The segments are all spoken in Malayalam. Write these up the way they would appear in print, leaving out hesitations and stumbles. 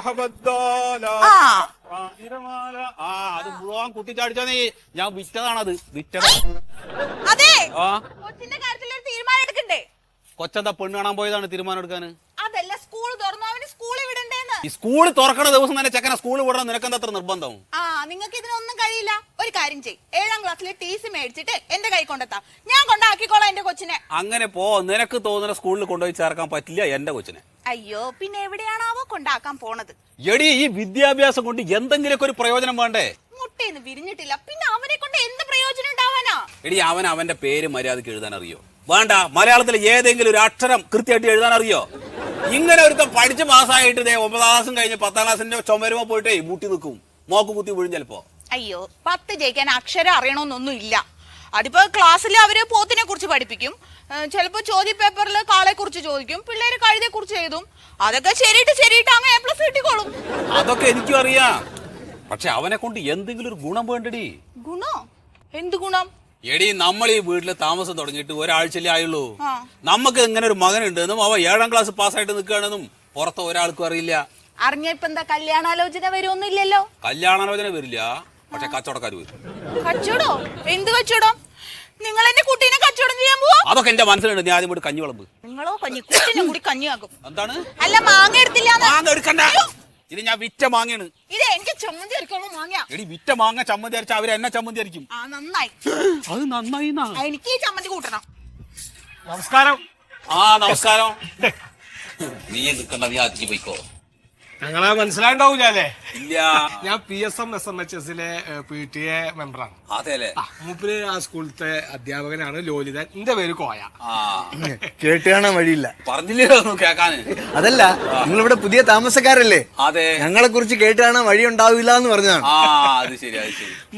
അത് മുഴുവൻ കുട്ടിച്ചാടിച്ചാ നീ ഞാൻ വിറ്റതാണത് വിറ്റത്. അതെ ആ കൊച്ചിന്റെ കാര്യത്തിൽ ഒരു തീരുമാനം എടുക്കണ്ടേ? കൊച്ചെന്താ പെണ്ണ് കാണാൻ പോയതാണ് തീരുമാനം എടുക്കാന്. അതല്ല സ്കൂൾ തുറന്നു, അവന് സ്കൂളിൽ വിടണ്ടേന്ന്. ഈ സ്കൂൾ തുറക്കണ ദിവസം തന്നെ ചെക്കനെ സ്കൂളിൽ വിടണം. നിനക്കെന്താ അത്ര നിർബന്ധം? ആ നിങ്ങൾക്ക് ഇതിനൊന്നും കഴിയില്ല. ഒരു കാര്യം ചെയ്യ്, 7ാം ക്ലാസ്സിലെ TC മേടിച്ചിട്ട് എന്റെ കൈ കൊണ്ടെത്താം. ഞാൻ കൊണ്ടാക്കിക്കോളാം എന്റെ കൊച്ചിനെ. അങ്ങനെ പോ. നിനക്ക് തോന്നുന്ന സ്കൂളിൽ കൊണ്ടുപോയി ചേർക്കാൻ പറ്റില്ല എന്റെ കൊച്ചിനെ. അയ്യോ പിന്നെ എവിടെയാണാവോ കൊണ്ടാക്കാൻ പോണത്? എടി ഈ വിദ്യാഭ്യാസം കൊണ്ട് എന്തെങ്കിലുമൊക്കെ ഒരു പ്രയോജനം വേണ്ടേ? മുട്ടേന്ന് വിരിഞ്ഞിട്ടില്ല, പിന്നെ അവനെ കൊണ്ട് എന്ത് പ്രയോജനം ഉണ്ടാവാനാ? എടി അവന്റെ പേര് മര്യാദക്ക് എഴുതാൻ അറിയോ? വേണ്ട, മലയാളത്തിൽ ഏതെങ്കിലും ഒരു അക്ഷരം കൃത്യമായിട്ട് എഴുതാൻ അറിയോ? ഇങ്ങനെ ഒരുത്തം പഠിച്ച് പാസ്സായിട്ട് 9ാം ക്ലാസ്സും കഴിഞ്ഞ് 10ാം ക്ലാസ്സിന്റെ ചുമരുമോ പോയിട്ടേ മുട്ടി നിൽക്കും, മോക്ക് കുത്തി വീഴും ചിലപ്പോ. അയ്യോ 10 ജയിക്കാൻ അക്ഷരം അറിയണമെന്നൊന്നും ഇല്ല. അതിപ്പോ ക്ലാസ്സിൽ അവര് പോത്തിനെ കുറിച്ച് പഠിപ്പിക്കും, ചിലപ്പോ ചോദ്യ പേപ്പറിൽ കാളെ കുറിച്ച് ചോദിക്കും, പിള്ളേര് കഴുതയെ കുറിച്ച് എഴുതും. അതൊക്കെ ശരിയിട്ട് അങ്ങ് A+ കിട്ടിക്കോളും. അതൊക്കെ എനിക്കും അറിയാം. പക്ഷെ അവനെ കൊണ്ട് എന്തെങ്കിലും ഒരു ഗുണം വേണ്ടടി. ഗുണോ? എന്ത് ഗുണം? എടി നമ്മൾ ഈ വീട്ടില് താമസം തുടങ്ങിയിട്ട് ഒരാഴ്ചയിലേ ആയുള്ളൂ. നമുക്ക് ഇങ്ങനെ ഒരു മകനുണ്ടെന്നും അവ 7ാം ക്ലാസ് പാസ്സായിട്ട് നിൽക്കുകയാണെന്നും പുറത്ത് ഒരാൾക്കും അറിയില്ല. അറിഞ്ഞപ്പോ എന്താ കല്യാണാലോചന വരുമൊന്നുമില്ലല്ലോ? കല്യാണാലോചന വരില്ല, പക്ഷെ കച്ചവടക്കാർ വരും. കച്ചവടോ? എന്ത് കച്ചവടം? നിങ്ങൾ എന്റെ കുട്ടീനെ കച്ചവടം ചെയ്യാൻ പോവാ? അതൊക്കെ എന്റെ മനസ്സിലുണ്ട്. ഞാൻ ആദ്യം കഞ്ഞി വിളമ്പ്. നിങ്ങളോ കുട്ടീനെ കൂടി കഞ്ഞിയാക്കും. എന്താണ്? അല്ല മാങ്ങ എടുത്തില്ല. മാങ്ങ എടുക്കണ്ട, ഇത് ഞാൻ വിറ്റ മാങ്ങയാണ്. ഇത് എനിക്ക് ചമ്മന്തി അരക്കുള്ള മാങ്ങ. എടി വിറ്റ മാങ്ങ ചമ്മന്തി അരച്ച അവര് എന്നെ ചമ്മന്തി അരക്കും. നന്നായി. അത് നന്നായി. എനിക്ക് ഈ ചമ്മന്തി കൂട്ടണം. നമസ്കാരം. നമസ്കാരം. നീ നിൽക്കണ്ട, നീ ആദ്യം പോയിക്കോ. ഞങ്ങളെ മനസ്സിലായിണ്ടാവൂല അല്ലേ? ഇല്ല. ഞാൻ PSM SMHSലെ PTA മെമ്പറാണ്. അതെല്ലേ? മൂപ്പര് ആ സ്കൂളിലത്തെ അധ്യാപകനാണ് ലോലിതൻ. എന്റെ പേര് കോയ. കേട്ട് കാണാൻ വഴിയില്ല. പറഞ്ഞില്ലല്ലോ കേക്കാന്. അതല്ല, നിങ്ങളിവിടെ പുതിയ താമസക്കാരല്ലേ? അതെ. ഞങ്ങളെ കുറിച്ച് കേട്ട് കാണാൻ വഴി ഉണ്ടാവില്ല എന്ന് പറഞ്ഞതാണ്. അത് ശരി.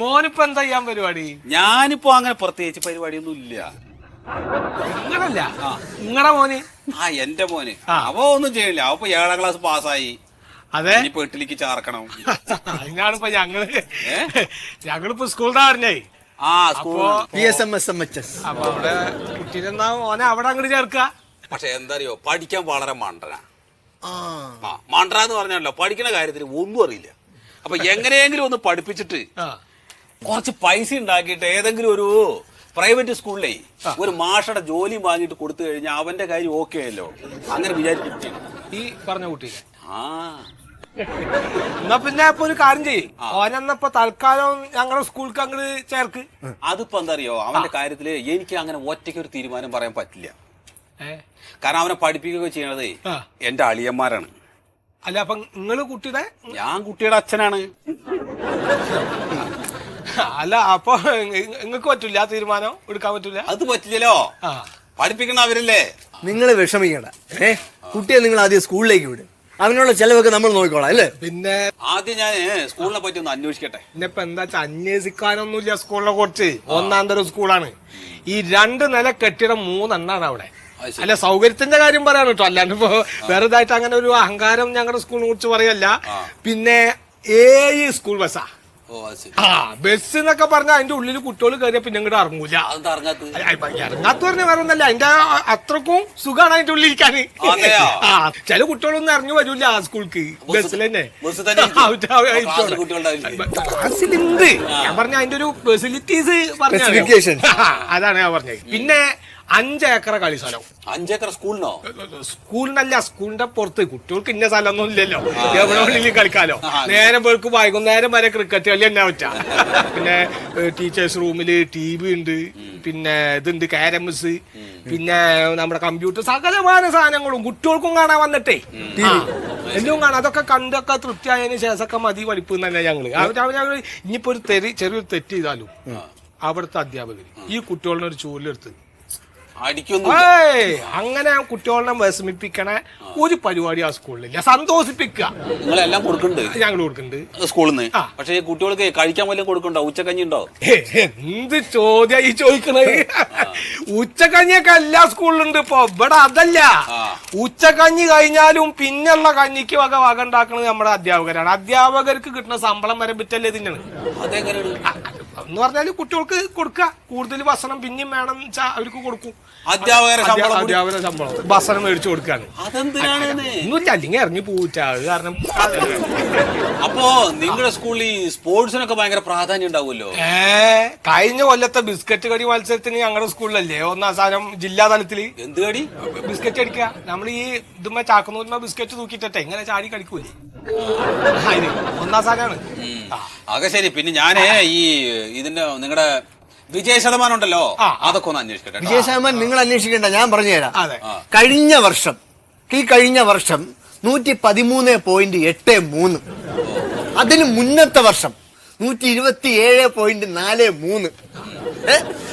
മോനിപ്പോ എന്താ ചെയ്യാൻ പരിപാടി? ഞാനിപ്പോ അങ്ങനെ പ്രത്യേകിച്ച് പരിപാടിയൊന്നും ഇല്ല. നിങ്ങളല്ല, നിങ്ങളുടെ മോന്. എന്റെ മോന് അവ ഒന്നും ചെയ്യില്ല. അവ 7ാം ക്ലാസ് പാസ്സായി. അതെ, ഇനിയിപ്പോ 8ലേക്ക് ചേർക്കണം. അതിനാണിപ്പോ ഞങ്ങളിപ്പോ സ്കൂളിൽ പറഞ്ഞേ. PSM SMHS. അപ്പൊ അവിടെ കുട്ടീനെന്നാ മോനെ അവിടെ അങ്ങോട്ട് ചേർക്ക. പക്ഷെ എന്താറിയോ, പഠിക്കാൻ വളരെ മണ്ടനാ. മണ്ടനാന്ന് പറഞ്ഞാലോ പഠിക്കുന്ന കാര്യത്തിൽ ഒന്നും അറിയില്ല. അപ്പൊ എങ്ങനെയെങ്കിലും ഒന്ന് പഠിപ്പിച്ചിട്ട് കുറച്ച് പൈസ ഉണ്ടാക്കിയിട്ട് ഏതെങ്കിലും ഒരു പ്രൈവറ്റ് സ്കൂളിലേ ഒരു മാഷയുടെ ജോലി വാങ്ങിയിട്ട് കൊടുത്തു കഴിഞ്ഞാൽ അവന്റെ കാര്യം ഓക്കെ ആയല്ലോ. അങ്ങനെ വിചാരിച്ചു ഈ പറഞ്ഞ കുട്ടീനെ. എന്നാ പിന്നെ ഇപ്പൊ ഒരു കാര്യം ചെയ്യും, ഓനെന്നപ്പോ തൽക്കാലം ഞങ്ങളുടെ സ്കൂൾക്ക് അങ്ങോട്ട് ചേർക്ക്. അതിപ്പോ എന്താ അറിയോ, അവന്റെ കാര്യത്തില് എനിക്ക് അങ്ങനെ ഒറ്റയ്ക്ക് ഒരു തീരുമാനം പറയാൻ പറ്റില്ല. കാരണം അവനെ പഠിപ്പിക്കുകയൊക്കെ ചെയ്യണതേ എന്റെ അളിയന്മാരാണ്. അല്ല അപ്പൊ നിങ്ങള് കുട്ടിയുടെ? ഞാൻ കുട്ടിയുടെ അച്ഛനാണ്. അല്ല അപ്പൊ നിങ്ങക്ക് പറ്റൂല, ആ തീരുമാനം എടുക്കാൻ പറ്റൂല? അത് പറ്റില്ലല്ലോ, പഠിപ്പിക്കണ അവരല്ലേ. നിങ്ങൾ വിഷമിക്കണ്ട. കുട്ടിയെ നിങ്ങൾ ആദ്യം സ്കൂളിലേക്ക് വിടും, അവനുള്ള ചെലവൊക്കെ നമ്മൾ നോക്കിക്കോളാം അല്ലേ? പിന്നെ ആദ്യം ഞാൻ സ്കൂളിനെ പറ്റി ഒന്ന് അന്വേഷിക്കട്ടെ. ഇന്നിപ്പോ എന്താ വെച്ചാൽ അന്വേഷിക്കാനൊന്നുമില്ല. സ്കൂളിനെ കുറിച്ച് 1ാം തരം സ്കൂളാണ്. ഈ 2 നില കെട്ടിടം 3 എണ്ണാണ് അവിടെ. അല്ല സൗകര്യത്തിന്റെ കാര്യം പറയാൻ കേട്ടോ, അല്ലാണ്ട് ഇപ്പൊ വെറുതായിട്ട് അങ്ങനെ ഒരു അഹങ്കാരം ഞങ്ങളുടെ സ്കൂളിനെ കുറിച്ച് പറയല്ല. പിന്നെ 7 സ്കൂൾ ബസ്സാ. ബസ് എന്നൊക്കെ പറഞ്ഞാൽ അതിന്റെ ഉള്ളിൽ കുട്ടികൾ കയറിയ പിന്നെ ഇങ്ങോട്ട് ഇറങ്ങൂല. ഇറങ്ങാത്ത പറഞ്ഞ വേറെ ഒന്നല്ല, അതിന്റെ അത്രക്കും സുഖമാണ് അതിന്റെ ഉള്ളിൽ ഇരിക്കാന്. ചില കുട്ടികളൊന്നും ഇറങ്ങി വരൂല ആ സ്കൂൾക്ക്, ബസ്സിൽ തന്നെ. ക്ലാസ്സിലുണ്ട്, ഞാൻ പറഞ്ഞ അതിന്റെ ഒരു ഫെസിലിറ്റീസ് പറഞ്ഞ അതാണ് ഞാൻ പറഞ്ഞത്. പിന്നെ 5 ഏക്കർ കളി സ്ഥലം. 5 ഏക്കർ സ്കൂളിനോ? സ്കൂളിനല്ല, സ്കൂളിന്റെ പുറത്ത്. കുട്ടികൾക്ക് ഇന്ന സ്ഥലമൊന്നും ഇല്ലല്ലോ, എവിടെ വേണമെങ്കിലും കളിക്കാലോ. നേരം പേർക്ക് വൈകുന്നേരം വരെ ക്രിക്കറ്റ് കളി തന്നെ പറ്റാ. പിന്നെ ടീച്ചേഴ്സ് റൂമില് TV ഉണ്ട്, പിന്നെ ഇതുണ്ട് ക്യാരംസ്, പിന്നെ നമ്മുടെ കമ്പ്യൂട്ടർ, സകലമായ സാധനങ്ങളും കുട്ടികൾക്കും കാണാൻ വന്നിട്ടേ എല്ലാം കാണാം. അതൊക്കെ കണ്ടൊക്കെ തൃപ്തിയായതിനു ശേഷമൊക്കെ മതി പഠിപ്പ് തന്നെ ഞങ്ങള്. ഇനിയിപ്പോ ഒരു ചെറിയൊരു തെറ്റ് ചെയ്താലും അവിടുത്തെ അധ്യാപകർ ഈ കുട്ടികളുടെ ഒരു ചൂരിലെടുത്ത് അങ്ങനെ കുട്ടികളെ വിഷമിപ്പിക്കണ ഒരു പരിപാടി ആ സ്കൂളിലില്ല. സന്തോഷിപ്പിക്കുക നിങ്ങളെല്ലാം കൊടുക്കുന്നുണ്ട്, ഞങ്ങൾ കൊടുക്കുന്നുണ്ട് സ്കൂളിൽ നിന്ന്. പക്ഷേ കുട്ടികൾക്ക് കഴിക്കാൻ വല്ലതും കൊടുക്കണ്ടോ? ഉച്ചക്കഞ്ഞി ഉണ്ടോ? എന്ത് ചോദ്യ ഈ ചോദിക്കണത്? ഉച്ചക്കഞ്ഞിയൊക്കെ എല്ലാ സ്കൂളിലുണ്ട്. ഇപ്പൊ ഇവിടെ അതല്ല, ഉച്ചക്കഞ്ഞി കഴിഞ്ഞാലും പിന്നെയുള്ള കഞ്ഞിക്ക് വക ഉണ്ടാക്കുന്നത് നമ്മുടെ അധ്യാപകരാണ്. അധ്യാപകർക്ക് കിട്ടുന്ന ശമ്പളം വരെ വിറ്റല്ലേ തിന്നാണ്. അതെങ്ങനെയാണ് എന്ന് പറഞ്ഞാല് കുട്ടികൾക്ക് കൊടുക്കുക, കൂടുതൽ ഭക്ഷണം പിന്നെയും വേണം അവർക്ക് കൊടുക്കും. അധ്യാപകരെ ശമ്പളം ബസ്സനം മേടിച്ചു കൊടുക്കാണ്. അതെന്തിനാണ്? ഒന്നുമില്ല, അല്ലെങ്കിൽ ഇറങ്ങി പോവിച്ച അത് കാരണം. അപ്പോ നിങ്ങളുടെ സ്കൂളിൽ സ്പോർട്സിനൊക്കെ ഭയങ്കര പ്രാധാന്യം ഉണ്ടാവുമല്ലോ. കഴിഞ്ഞ കൊല്ലത്തെ ബിസ്ക്കറ്റ് കടി മത്സരത്തിന് ഞങ്ങളുടെ സ്കൂളിലല്ലേ ഒന്നാം സ്ഥാനം ജില്ലാ തലത്തില്. എന്ത് കടി? ബിസ്ക്കറ്റ് അടിക്കുക. നമ്മൾ ഈ ഇതുമ്മ ചാക്കുന്നൂരുമ്പോ ബിസ്ക്കറ്റ് തൂക്കിട്ടെ ഇങ്ങനെ ചാടി കടിക്കൂലേ, ഒന്നാം സ്ഥാനമാണ്. അതൊക്കെ ശരി. പിന്നെ ഞാനേ ഈ ഇതിന്റെ നിങ്ങളുടെ വിജയ ശതമാനം ഉണ്ടല്ലോ, അതൊക്കെ ഒന്ന് അന്വേഷിക്കട്ടെ. വിജയ ശതമാനം നിങ്ങൾ അന്വേഷിക്കേണ്ട, ഞാൻ പറഞ്ഞുതരാം. അതെ, കഴിഞ്ഞ വർഷം 113.83. അതിന് മുന്നത്തെ വർഷം 127.43.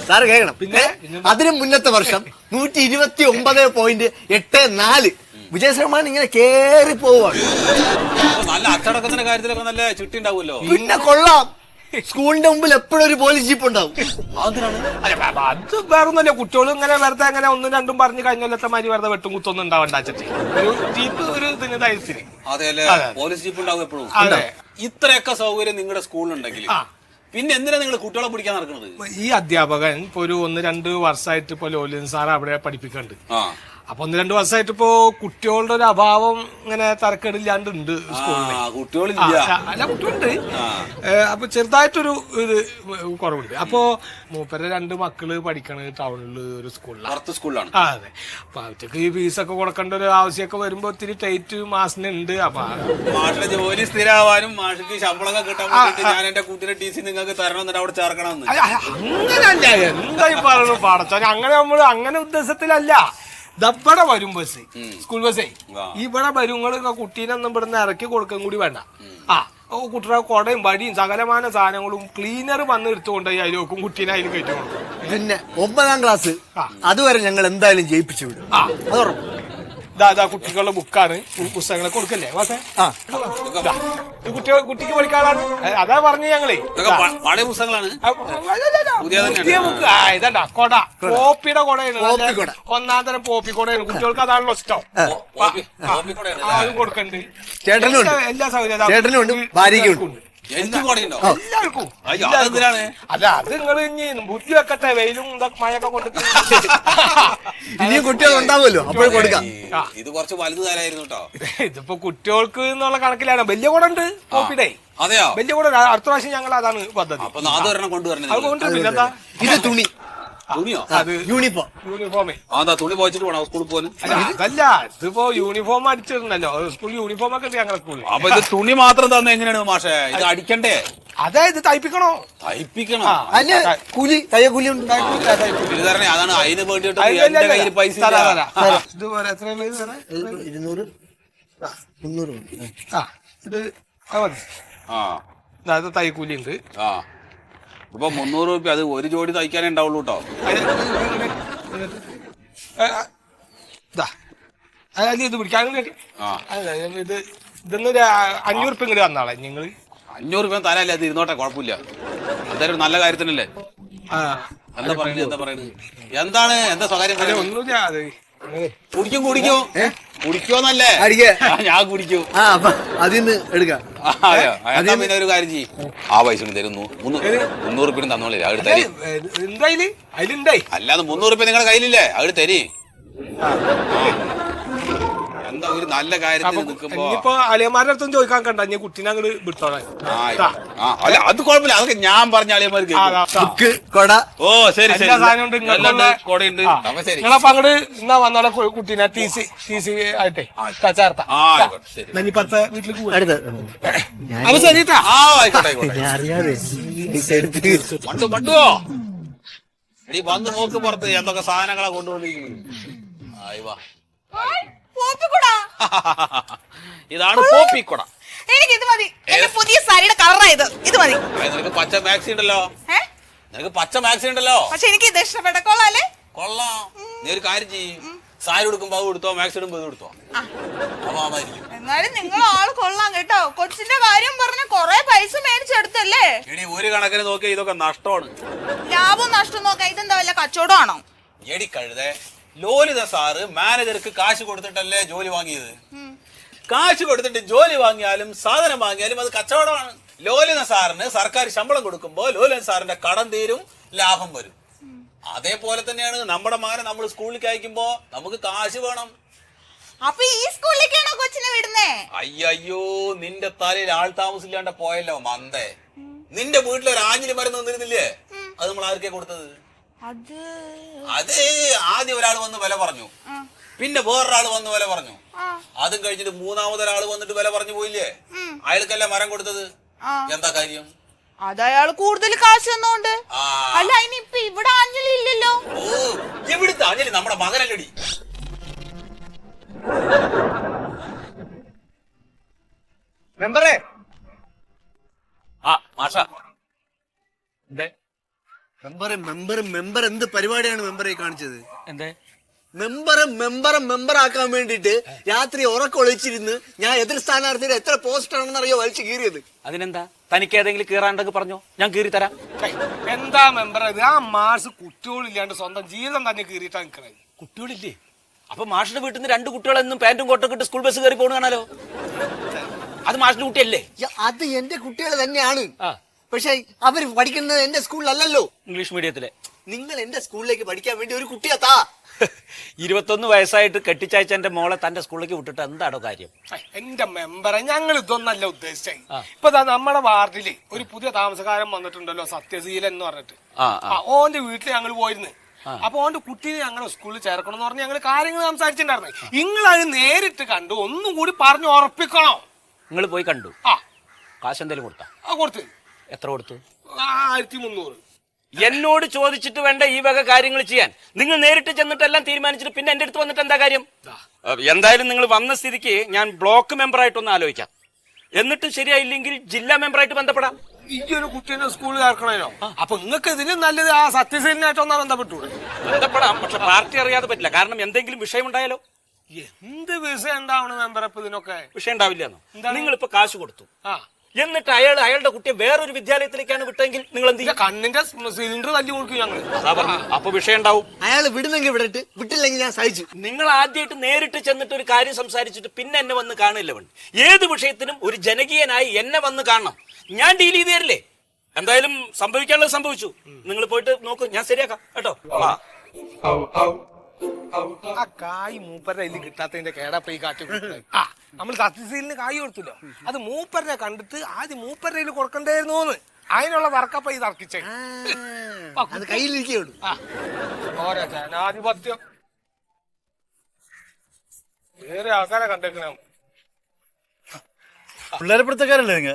സാറ് കേൾക്കണം. പിന്നെ അതിന് മുന്നത്തെ വർഷം 129.84. വിജയ ശതമാനം ഇങ്ങനെ കേറി പോവാണ്. നല്ല അച്ചടക്കത്തിന്റെ കാര്യത്തിലൊക്കെ നല്ല ചിട്ടി ഉണ്ടാവുമല്ലോ. പിന്നെ കൊള്ളാം. സ്കൂളിന്റെ മുമ്പിൽ എപ്പോഴും ഒരു പോലീസ് ജീപ്പ് ഉണ്ടാവും. അത് വേറൊന്നുമല്ല, കുട്ടികൾ ഇങ്ങനെ വെറുതെ അങ്ങനെ ഒന്നും രണ്ടും പറഞ്ഞ് കഴിഞ്ഞ കൊല്ലത്തെ മാതിരി വെറുതെ വെട്ടും കുത്തൊന്നും ഉണ്ടാവണ്ടാച്ചിട്ട് ഒരു ജീപ്പ് ഒരു ഇതിന് ധൈര്യത്തിന്. അതെല്ലേ, പോലീസ് ജീപ്പ് ഉണ്ടാവും എപ്പോഴും. ഇത്രയൊക്കെ സൗകര്യം നിങ്ങളുടെ സ്കൂളിലുണ്ടെങ്കിൽ പിന്നെ എന്തിനാ നിങ്ങൾ കുട്ടികളെ പിടിക്കാൻ നടക്കുന്നത്? ഈ അധ്യാപകൻ ഇപ്പൊ ഒരു 1-2 വർഷമായിട്ട് ഇപ്പൊ ലോലിൻ സാർ അവിടെ പഠിപ്പിക്കുന്നുണ്ട്. അപ്പൊ 1-2 വർഷമായിട്ട് ഇപ്പോ കുട്ടികളുടെ ഒരു അഭാവം ഇങ്ങനെ തരക്കേടില്ലാണ്ടുണ്ട് സ്കൂളിൽ. കുട്ടികളില്ല, അല്ല കുട്ടികളുണ്ട്. അപ്പൊ ചെറുതായിട്ടൊരു ഇത് കുറവുണ്ട്. അപ്പൊ മൂപ്പരെ 2 മക്കള് പഠിക്കണ ടൗണില് ഒരു സ്കൂളിലാണ്. അതെ. അപ്പൊ അവർക്ക് ഈ ഫീസൊക്കെ കൊടുക്കേണ്ട ഒരു ആവശ്യമൊക്കെ വരുമ്പോ ഒത്തിരി ടൈറ്റ് മാസിനുണ്ട്. അപ്പൊ മാഷിന്റെ ജോലി സ്ഥിരമാവാനും മാഷിക്ക് ശമ്പളം കിട്ടാൻ വേണ്ടിട്ട് ഞാൻ എന്റെ കുട്ടിയുടെ ടി സി നിങ്ങൾക്ക് തരണം, എന്നിട്ട് അവിടെ ചേർക്കണമെന്ന്. അങ്ങനല്ല, എന്തായി പറയുന്നു പാടച്ചോ. അങ്ങനെ നമ്മള് അങ്ങനെ ഉദ്ദേശത്തിലല്ല. ഇവിടെ വരും ബസ്, സ്കൂൾ ബസ്സേ. ഇവിടെ വരും. കുട്ടീനൊന്നും ഇവിടുന്ന് ഇറക്കി കൊടുക്കാൻ കൂടി വേണ്ട. കുട്ടിയുടെ കൊടയും വടിയും സകലമാന സാധനങ്ങളും ക്ലീനർ വന്ന് എടുത്തുകൊണ്ടുപോയി അതിൽ വെക്കും. കുട്ടീനെ അതിൽ കയറ്റി കൊടുക്കും. പിന്നെ 9ാം ക്ലാസ് അതുവരെ ഞങ്ങൾ എന്തായാലും ജയിപ്പിച്ചു വിടും. ഇതാ കുട്ടികളുടെ ബുക്കാണ്, പുസ്തകങ്ങളെ കൊടുക്കല്ലേ മാസേ? കുട്ടിക്ക് പഠിക്കാനാണ്. അതാ പറഞ്ഞു ഞങ്ങളേ. പഴയ പുസ്തകങ്ങളാണ്, പുതിയ ബുക്ക്. ഇതാ കൊട, പോപ്പിയുടെ കൊടയാണ്. 1ാം തരം പോപ്പി കൊടയാണ്. കുട്ടികൾക്ക് അതാണല്ലോ ഇഷ്ടം. അത് കൊടുക്കണ്ട്. എല്ലാ സൗകര്യം ഭാര്യയ്ക്കും എല്ലാവർക്കും. അല്ല, അത് നിങ്ങൾ ഇനി ബുദ്ധി വെക്കട്ടെ. വെയിലും മഴയൊക്കെ കൊടുത്ത് ഇനിയും കുട്ടികൾ ഉണ്ടാവുമല്ലോ, അപ്പോൾ കൊടുക്കാം. ഇത് കുറച്ച് വലുത് തരായിരുന്നു കേട്ടോ. ഇതിപ്പോ കുട്ടികൾക്ക് എന്നുള്ള കണക്കിലാണ്. വലിയ കൂടെ ഉണ്ട് കോപ്പിയുടെ. അതെയോ? വലിയ കൂടെ അടുത്ത പ്രാവശ്യം ഞങ്ങൾ അതാണ് പദ്ധതി. അപ്പൊ അതൊരെണ്ണം കൊണ്ടുവരണം. പിന്നെന്താ ഇത് തുണി, തുണിയോ? അത് യൂണിഫോമേ. അതാ തുണി പോയിച്ചിട്ട് വേണം സ്കൂളിൽ പോകാൻ. അതല്ല, ഇതിപ്പോ യൂണിഫോം അടിച്ചിട്ടുണ്ടല്ലോ സ്കൂളിൽ. യൂണിഫോം ഒക്കെ ഉണ്ട് ഞങ്ങളുടെ സ്കൂളിൽ. അപ്പൊ ഇത് തുണി മാത്രം തന്നെ എങ്ങനെയാണ് മാഷേ? ഇത് അടിക്കണ്ടേ? അതെ, ഇത് തയ്പ്പിക്കണോ? തയ്പ്പിക്കണം. അല്ല, കൂലി, തയ്യക്കൂലി ഉണ്ട്. തരണേ, അതാണ് അതിന് വേണ്ടിട്ട് എന്റെ കയ്യിൽ പൈസ. ഇതുപോലെ എത്രയാണ്? 200, 300. ഇത് അത് തയ്ക്കൂലി ഉണ്ട്. ഇപ്പൊ 300 രൂപ. അത് ഒരു ജോഡി തയ്ക്കാനേ ഉണ്ടാവുള്ളൂ കേട്ടോ. ഇത് പിടിക്കാൻ ഇത് ഇതൊന്നൊരു 500 രൂപ ഇങ്ങോട്ട് തന്നാളെ. നിങ്ങള് 500 രൂപ തരാല്ലേ, അത് ഇരുന്നോട്ടെ, കുഴപ്പമില്ല. എന്തായാലും നല്ല കാര്യത്തിനല്ലേ. എന്താ പറയുന്നത്? എന്താണ് എന്താ സ്വകാര്യം? ഒന്നുമില്ല. അത് കുടിക്കോന്നല്ലേ? ഞാൻ കുടിക്കൂ. അതിന്ന് എടുക്കാം. പിന്നെ ഒരു കാര്യം ചെയ്യും, ആ പൈസ തരുന്നു. 300 രൂപ തന്നോളേ, അത് തരി. അല്ലാതെ 300 രൂപ നിങ്ങളുടെ കയ്യിലില്ലേ, അത് തരി. എന്താ ഒരു നല്ല കാര്യത്തിൽ നിൽക്കുമ്പോ അളിയന്മാരുടെ അടുത്തും ചോദിക്കാൻ കണ്ട ഞാൻ കുട്ടീനെ അങ്ങോട്ട് വിട്ടോളാം. അല്ല, അത് കുഴപ്പമില്ല. അതൊക്കെ ഞാൻ പറഞ്ഞ അളിയന്മാർക്ക്. ഓ ശരി ശരി, കൊടയുണ്ട്. നിങ്ങളപ്പോ അങ്ങോട്ട് എന്നാ വന്നോളെ കുട്ടീനെ ടി സി ആയിട്ടേ ചേർത്താ. വീട്ടിലേക്ക് അത് ശരിട്ടാ. മണ്ടുവോ എടി, വന്ന് നോക്ക് പുറത്ത് എന്തൊക്കെ സാധനങ്ങളാ കൊണ്ടുപോയിരിക്കുന്നത്. ഇതാണ് പോപ്പിക്കൊട. എനിക്കിത് മതി. എന്റെ പുതിയ സാരിയുടെ കളറായത്. ഇത് മതി. നിനക്ക് പച്ച മാക്സി ഉണ്ടല്ലോ. പക്ഷെ എനിക്ക് ഇത് ഇഷ്ടപ്പെട്ട. കൊള്ളാല്ലേ? കൊള്ളാം. നീ ഒരു കാര്യം ചെയ്യും, സാരി എടുക്കുമ്പോ അത് കൊടുത്തോ, മാക്സി ഇടുമ്പോ അത് കൊടുത്തോ. എന്നാലും നിങ്ങൾ ആള് കൊള്ളാം കേട്ടോ. കൊച്ചിന്റെ കാര്യം പറഞ്ഞ കൊറേ പൈസ മേടിച്ചെടുത്തല്ലേ? എടി, ഒരു കണക്കിന് നോക്കിയാ ഇതൊക്കെ നഷ്ടമാണ്. ലാഭം നഷ്ടം നോക്കാം. ഇതെന്താ വല്ല കച്ചവടമാണോ? എടി കഴുതേ, ലോലിത സാറ് മാനേജർക്ക് കാശ് കൊടുത്തിട്ടല്ലേ ജോലി വാങ്ങിയത്. കാശ് കൊടുത്തിട്ട് ജോലി വാങ്ങിയാലും സാധനം വാങ്ങിയാലും അത് കച്ചവടമാണ്. ലോലിത സാറിന് സർക്കാർ ശമ്പളം കൊടുക്കുമ്പോ ലോലിത സാറിന്റെ കടം തീരും, ലാഭം വരും. അതേപോലെ തന്നെയാണ് നമ്മുടെ മകനെ നമ്മൾ സ്കൂളിലേക്ക് അയക്കുമ്പോ നമുക്ക് കാശ് വേണം. അപ്പൊ ഈ സ്കൂളിലേക്കാണോ കൊച്ചിനെ വിടുന്നേ? അയ്യോ നിന്റെ തലയിൽ ആൾ താമസില്ലാണ്ട് പോയല്ലോ മന്ദേ. നിന്റെ വീട്ടിൽ ഒരു ആഞ്ഞിലി മരം നിന്നിരുന്നില്ലേ? അത് നമ്മൾ ആർക്കേ കൊടുത്തത്? അത് ആദ്യം ഒരാൾ വന്ന് വില പറഞ്ഞു, പിന്നെ വേറൊരാൾ വന്ന് വില പറഞ്ഞു, അതും കഴിഞ്ഞിട്ട് മൂന്നാമതൊരാൾ വന്നിട്ട് വില പറഞ്ഞു പോയില്ലേ? അയാൾക്കല്ല മരം കൊടുത്തത്. എന്താ കാര്യം? അതയാൾ കൂടുതൽ കാശ് തന്നോണ്ട്. അല്ല ഇനിയിപ്പൊ ഇവിടെ ആഞ്ഞിലി ഇല്ലല്ലോ. ഓ എവിടുത്തെ ആഞ്ഞിലി? നമ്മുടെ മകനല്ലടി. മെമ്പറേ, മാഷ മെമ്പർ എന്ത് പരിപാടിയാണ് മെമ്പറെ കാണിച്ചത്? എന്തേ? മെമ്പറാക്കാൻ വേണ്ടിട്ട് രാത്രി ഉറക്കൊളിച്ചിരുന്ന് ഞാൻ എതിർ സ്ഥാനാർത്ഥിയുടെ എത്ര പോസ്റ്റ് ആണെന്ന് അറിയോ വലിച്ചു കീറിയത്. അതിനെന്താ? തനിക്ക് ഏതെങ്കിലും കീറാണ്ടെങ്കിൽ പറഞ്ഞോ, ഞാൻ കീറി തരാം. എന്താ മെമ്പർ ഇത്? ആ മാസ് കുട്ടികളില്ലാണ്ട് സ്വന്തം ജീവിതം തന്നെ കീറിയിട്ടാ നിൽക്കണേ. കുട്ടികളില്ലേ? അപ്പൊ മാഷിന്റെ വീട്ടിൽ നിന്ന് 2 കുട്ടികളെന്നും പാന്റും കോട്ടൊക്കെ ഇട്ട് സ്കൂൾ ബസ് കയറി പോണ കാണാലോ. അത് മാഷിന്റെ കുട്ടിയല്ലേ? അത് എന്റെ കുട്ടികൾ തന്നെയാണ്. പക്ഷെ അവര് പഠിക്കുന്നത് എന്റെ സ്കൂളിലല്ലല്ലോ, ഇംഗ്ലീഷ് മീഡിയത്തിലെ. നിങ്ങൾ എന്റെ സ്കൂളിലേക്ക് പഠിക്കാൻ വേണ്ടി ഒരു കുട്ടിയാത്താ. 21 വയസ്സായിട്ട് കെട്ടിച്ചയച്ച എന്റെ മോളെ തന്റെ സ്കൂളിലേക്ക് വിട്ടിട്ട് എന്താണോ കാര്യം? എന്റെ മെമ്പറെ, ഞങ്ങൾ ഇതൊന്നല്ല ഉദ്ദേശിച്ചേ. ഇപ്പൊ നമ്മുടെ വാർഡില് ഒരു പുതിയ താമസക്കാരൻ വന്നിട്ടുണ്ടല്ലോ, സത്യശീലൻ എന്ന് പറഞ്ഞിട്ട്. ഓന്റെ വീട്ടിൽ ഞങ്ങൾ പോയിരുന്നു. അപ്പൊ ഓന്റെ കുട്ടീനെ ഞങ്ങൾ സ്കൂളിൽ ചേർക്കണം എന്ന് പറഞ്ഞ് ഞങ്ങൾ കാര്യങ്ങൾ സംസാരിച്ചിട്ടുണ്ടായിരുന്നേ. നിങ്ങൾ അത് നേരിട്ട് കണ്ടു ഒന്നും കൂടി പറഞ്ഞു ഉറപ്പിക്കണോ? നിങ്ങൾ പോയി കണ്ടു? കാശ് എന്തെങ്കിലും കൊടുത്താ? കൊടുത്ത്. എത്ര കൊടുത്തു? 1300. എന്നോട് ചോദിച്ചിട്ട് വേണ്ട ഈ വക കാര്യങ്ങൾ ചെയ്യാൻ. നിങ്ങൾ നേരിട്ട് ചെന്നിട്ട് എല്ലാം തീരുമാനിച്ചിട്ട് പിന്നെ എന്റെ അടുത്ത് വന്നിട്ട് എന്താ കാര്യം? എന്തായാലും നിങ്ങൾ വന്ന സ്ഥിതിക്ക് ഞാൻ ബ്ലോക്ക് മെമ്പറായിട്ടൊന്ന് ആലോചിക്കാം. എന്നിട്ട് ശരിയായില്ലെങ്കിൽ ജില്ലാ മെമ്പറായിട്ട് ബന്ധപ്പെടാം. ഈ ഒരു കുട്ടീനെ സ്കൂളിൽ ചേർക്കണോ? അപ്പൊ നിങ്ങൾക്ക് ഇതിന് നല്ലത് ആ സത്യശീലനായിട്ടൊന്നാ ബന്ധപ്പെട്ടൂടെ? ബന്ധപ്പെടാം, പക്ഷെ പാർട്ടി അറിയാതെ പറ്റില്ല. കാരണം എന്തെങ്കിലും വിഷയം ഉണ്ടായാലോ? എന്ത് വിഷയം ഉണ്ടാവണം മെമ്പർ? ഇപ്പൊ ഇതിനൊക്കെ വിഷയം ഉണ്ടാവില്ലെന്നോ? നിങ്ങളിപ്പോ കാശ് കൊടുത്തു, എന്നിട്ട് അയാളുടെ കുട്ടിയെ വേറൊരു വിദ്യാലയത്തിലേക്കാണ് വിട്ടെങ്കിൽ നിങ്ങൾ എന്ത് ചെയ്യും? കണ്ണിന്റെ സിലിണ്ടർ തല്ലി കൊടുക്കും ഞങ്ങൾ. അപ്പൊ വിഷയം ഉണ്ടാവും. അയാൾ വിടുന്നെങ്കിൽ വിടട്ട്, വിട്ടില്ലെങ്കിൽ ഞാൻ സഹിച്ചു. നിങ്ങൾ ആദ്യമായിട്ട് നേരിട്ട് ചെന്നിട്ട് ഒരു കാര്യം സംസാരിച്ചിട്ട് പിന്നെ എന്നെ വന്ന് കാണില്ല വേണ്ട. ഏത് വിഷയത്തിനും ഒരു ജനകീയനായി എന്നെ വന്ന് കാണണം. ഞാൻ ഡീൽ ചെയ്ത് തരില്ലേ? എന്തായാലും സംഭവിക്കാനുള്ളത് സംഭവിച്ചു. നിങ്ങൾ പോയിട്ട് നോക്കൂ, ഞാൻ ശരിയാക്കാം കേട്ടോ. ആ കായ് മൂപ്പരുടെ അതിൽ കിട്ടാത്തതിന്റെ കേടപ്പ ഈ കാട്ടി നമ്മൾ സത്യശീലിന് കായ് കൊടുത്തല്ലോ, അത് മൂപ്പരനെ കണ്ടിട്ട് ആദ്യം മൂപ്പരുടെ കൊടുക്കണ്ടായിരുന്നു. അതിനുള്ള തർക്കപ്പ ഈ തർക്കിച്ചേ. അത് കയ്യിലിരിക്കുള്ളൂ. ഓരോ ജനാധിപത്യം വേറെ ആൾക്കാരെ കണ്ടേക്കണ. പിള്ളേരെ പിടുത്തക്കാരല്ലേ നിങ്ങ?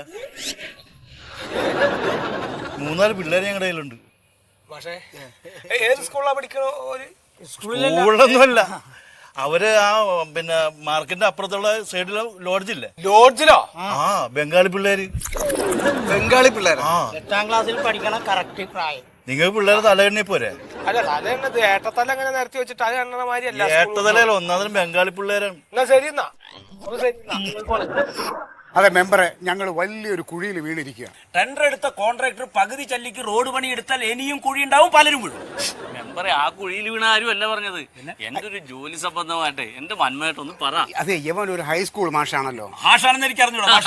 3-4 പിള്ളേരെ ഞങ്ങളുടെ കയ്യിലുണ്ട്. പക്ഷേ ഏത് സ്കൂളിലാ പഠിക്കണോ? സ്കൂളിലൊന്നുമല്ല, അവര് ആ പിന്നെ മാർക്കിന്റെ അപ്പുറത്തുള്ള സൈഡിലെ ലോഡ്ജില്ലേ? ലോഡ്ജിലോ? ബംഗാളി പിള്ളേര്. ബംഗാളി പിള്ളേർ 8ാം ക്ലാസ്സിൽ പഠിക്കണം. കറക്റ്റ് പ്രായം. നിങ്ങൾ പിള്ളേരെ തലയെണ്ണി പോരെ? അല്ല, തല ഏട്ടത്തല അങ്ങനെ നിരത്തി വെച്ചിട്ട് അത് എണ്ണ മാതിരിയല്ല. ഏട്ടതലല്ലോ, ഒന്നാമതും ബംഗാളി പിള്ളേരാണ്. എന്നാ ശരി എന്നാ. അതെ മെമ്പറെ, ഞങ്ങൾ വലിയൊരു കുഴിയിൽ വീണിരിക്കുക. ടെൻഡർ എടുത്ത കോൺട്രാക്ടർ പകുതി ചല്ലിക്ക് റോഡ് പണി എടുത്താൽ ഇനിയും കുഴി ഉണ്ടാവും, പലരും വീഴും. മെമ്പറെ, ആ കുഴിയിൽ വീണ ആരും അല്ല പറഞ്ഞത്. എന്റെ ഒരു ജോലി സംബന്ധമായിട്ട് എന്റെ മന്മയായിട്ടൊന്ന് പറ. അതെ, യവൻ ഒരു ഹൈസ്കൂൾ മാഷാണല്ലോ. മാഷാണെന്ന് എനിക്ക് അറിഞ്ഞൂടാ.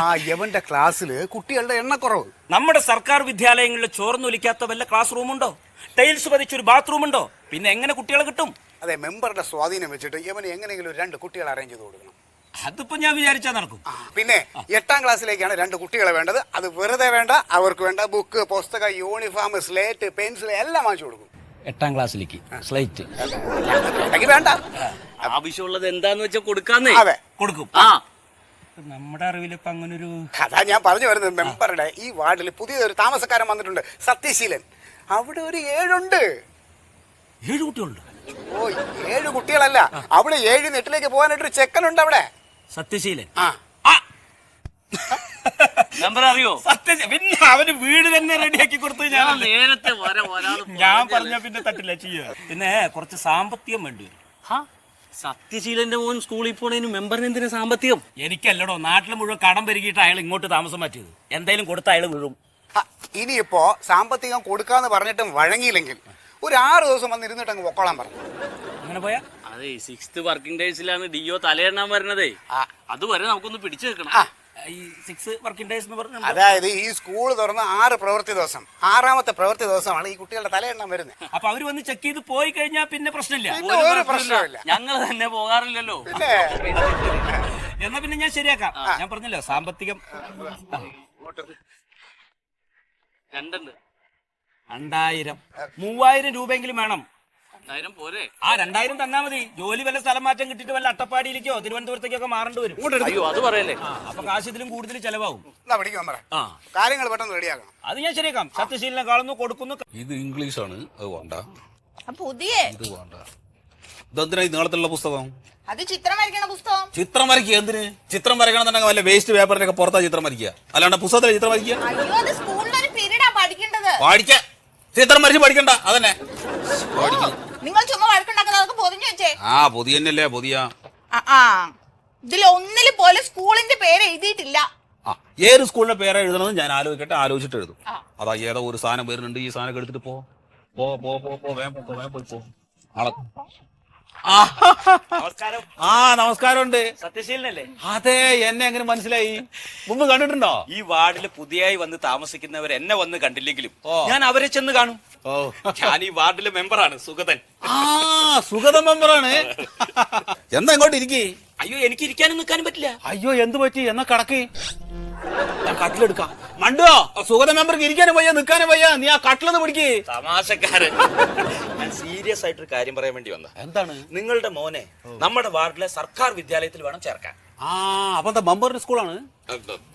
ആ യവന്റെ ക്ലാസ്സിൽ കുട്ടികളുടെ എണ്ണക്കുറവ്. നമ്മുടെ സർക്കാർ വിദ്യാലയങ്ങളിൽ ചോർന്നൊലിക്കാത്ത വല്ല ക്ലാസ് റൂമുണ്ടോ? ടൈൽസ് പതിച്ചൊരു ബാത്റൂം ഉണ്ടോ? പിന്നെ എങ്ങനെ കുട്ടികളെ കിട്ടും? അതെ, മെമ്പറുടെ സ്വാധീനം വെച്ചിട്ട് യവന് എങ്ങനെയെങ്കിലും 2 കുട്ടികളെ അറേഞ്ച് ചെയ്ത് കൊടുക്കണം. അതിപ്പോ ഞാൻ വിചാരിച്ചാ നടക്കും. പിന്നെ 8ാം ക്ലാസ്സിലേക്കാണ് 2 കുട്ടികളെ വേണ്ടത്. അത് വെറുതെ വേണ്ട, അവർക്ക് വേണ്ട ബുക്ക്, പുസ്തകം, യൂണിഫോം, സ്ലേറ്റ്, പെൻസിൽ എല്ലാം വാങ്ങിച്ചു കൊടുക്കും. 8ാം ക്ലാസ്സിലേക്ക് സ്ലൈറ്റ് വേണ്ട, ആവശ്യമുള്ളത് എന്താന്ന് വെച്ചാൽ കൊടുക്കാന്നേ. അതെ കൊടുക്കും. നമ്മുടെ അറിവിലിപ്പോ അങ്ങനൊരു അതാ ഞാൻ പറഞ്ഞു വരുന്നത്. മെമ്പറുടെ ഈ വാർഡിൽ പുതിയൊരു താമസക്കാരൻ വന്നിട്ടുണ്ട്, സത്യശീലൻ. അവിടെ ഒരു 7 ഉണ്ട്. 7 കുട്ടികളുണ്ട്? ഓ, 7 കുട്ടികളല്ല, അവിടെ 7 നെട്ടിലേക്ക് പോകാനായിട്ടൊരു ചെക്കനുണ്ട് അവിടെ. സത്യശീലൻ. മെമ്പർ അറിയോ? പിന്നെ അവന് വീട് തന്നെ റെഡിയാക്കി കൊടുത്തു. ഞാൻ നേരത്തെ ഞാൻ പറഞ്ഞ പിന്നെ തട്ടില്ല ചെയ്യുക. പിന്നെ കുറച്ച് സാമ്പത്തികം വേണ്ടി വരും. സത്യശീലന്റെ മോൻ സ്കൂളിൽ പോണതിന് മെമ്പറിന് എന്തിനാ സാമ്പത്തികം? എനിക്കല്ലടോ, നാട്ടിൽ മുഴുവൻ കടം പെരുകിയിട്ട് അയാൾ ഇങ്ങോട്ട് താമസം മാറ്റിയത്. എന്തായാലും കൊടുത്ത അയാൾ വീഴും. ഇനിയിപ്പോ സാമ്പത്തികം കൊടുക്കാന്ന് പറഞ്ഞിട്ടും വഴങ്ങിയില്ലെങ്കിൽ ഒരു 6 ദിവസം വന്ന് ഇരുന്നിട്ട് അങ്ങ് പൊക്കോളാൻ പറഞ്ഞു. അങ്ങനെ പോയാ? അതെ, 6th വർക്കിംഗ് ഡേയ്സിലാണ് DO തലയെണ്ണാൻ വരുന്നതേ. അതുവരെ നമുക്കൊന്ന് പിടിച്ചു വെക്കണം. ഈ 6 വർക്കിംഗ് ഡേയ്സ് എന്ന് പറഞ്ഞ അതായത് ഈ സ്കൂൾ തുറന്ന് 6 പ്രവൃത്തി ദിവസം, 6ാമത്തെ പ്രവൃത്തി ദിവസമാണ് ഈ കുട്ടികളുടെ തലയെണ്ണം വരുന്നത്. അപ്പൊ അവര് വന്ന് ചെക്ക് ചെയ്ത് പോയി കഴിഞ്ഞാൽ പിന്നെ പ്രശ്നമില്ല. പിന്നെ ഒരു പ്രശ്നമില്ല. ഞങ്ങൾ തന്നെ പോകാറില്ലല്ലോ. പിന്നെ എന്നാ പിന്നെ ഞാൻ ശരിയാക്കാം. ഞാൻ പറഞ്ഞല്ലോ സാമ്പത്തികം 2000 3000 രൂപയെങ്കിലും വേണം. 2000 പോരെ? ആ 2000 തന്നാ മതി. ജോലി വല്ല സ്ഥലം മാറ്റം കിട്ടിയിട്ട് വല്ല അട്ടപ്പാടിയിലേക്കോ തിരുവനന്തപുരത്തേക്കോ മാറേണ്ടി വരും. അയ്യോ അത് പറയല്ലേ. അപ്പൊ കാശ് ഇതിലും കൂടുതൽ ചെലവാകും. എന്നാ പിടിക്കാൻ പറ, ആ കാര്യങ്ങൾ പെട്ടെന്ന് റെഡിയാക്കണം. അത് ഞാൻ ശരിയാക്കാം. സത്യശീലനെ കാണുന്നു, കൊടുക്കുന്നു. ഇത് ഇംഗ്ലീഷാണ്, അത് വേണ്ട. പുതിയ ഇത് വേണ്ട. ഇതെന്തിനാ ഈ നീളത്തിലുള്ള പുസ്തകം? അത് ചിത്രം വരയ്ക്കണ പുസ്തകം. ചിത്രം വരയ്ക്കുക എന്തിന്? ചിത്രം വരയ്ക്കണമെന്നുണ്ടെങ്കിൽ വല്ല വേസ്റ്റ് പേപ്പറിനൊക്കെ പുറത്താ ചിത്രം വരയ്ക്കുക, അല്ലാണ്ട് പുസ്തകത്തിലെ ചിത്രം വരയ്ക്കുക. അയ്യോ അത് സ്കൂളിലൊരു പീരീഡാ പഠിക്കേണ്ടത്. പഠിക്ക ചിത്രം വരച്ച് പഠിക്കണ്ട, അതന്നെ. നിങ്ങൾ ചുമ്മാ വഴക്കുണ്ടാക്കുന്നതൊക്കെ പൊതിഞ്ഞു വെച്ചേ. ആ പൊതിയന്നല്ലേ പൊതിയ. ഇതിൽ ഒന്നില് പോലെ സ്കൂളിന്റെ പേര് എഴുതിയിട്ടില്ല. ആ ഏത് സ്കൂളിന്റെ പേരെ എഴുതണമെന്ന് ഞാൻ ആലോചിക്കട്ടെ, ആലോചിച്ചിട്ട് എഴുതും. അതാ ഏതോ ഒരു സാധനം വരുന്നുണ്ട്, ഈ സാധനം എടുത്തിട്ട് പോ പോ പോ പോ പോ വേഗം പോ, വേഗം പോയി പോ. നമസ്കാരം. ആ നമസ്കാരമുണ്ട്. സത്യശീലനല്ലേ? അതെ, എന്നെ എങ്ങനെ മനസ്സിലായി? മുമ്പ് കണ്ടിട്ടുണ്ടോ? ഈ വാർഡിൽ പുതിയതായി വന്ന് താമസിക്കുന്നവർ എന്നെ വന്ന് കണ്ടില്ലെങ്കിലും ഞാൻ അവരെ ചെന്ന് കാണും. ഞാൻ ഈ വാർഡിലെ മെമ്പറാണ്, സുഗതൻ. ആ സുഗത മെമ്പറാണ്. എന്താ ഇങ്ങോട്ട് ഇരിക്കേ? അയ്യോ എനിക്ക് ഇരിക്കാനും നിൽക്കാനും പറ്റില്ല. അയ്യോ എന്ത് പറ്റി? എന്നാ കടക്ക്, ഞാൻ കട്ടിലെടുക്കാം. മണ്ടോ, സുഗത മെമ്പർക്ക് ഇരിക്കാനും വയ്യ നിൽക്കാനും വയ്യ, നീ ആ കട്ടിലെന്ന് പിടിക്ക്. തമാശക്കാരൻ. ഞാൻ സീരിയസ് ആയിട്ടൊരു കാര്യം പറയാൻ വേണ്ടി വന്ന. എന്താണ്? നിങ്ങളുടെ മോനെ നമ്മുടെ വാർഡിലെ സർക്കാർ വിദ്യാലയത്തിൽ വേണം ചേർക്കാൻ. ആ അപ്പൊ എന്താ മെമ്പറിന്റെ സ്കൂളാണ്?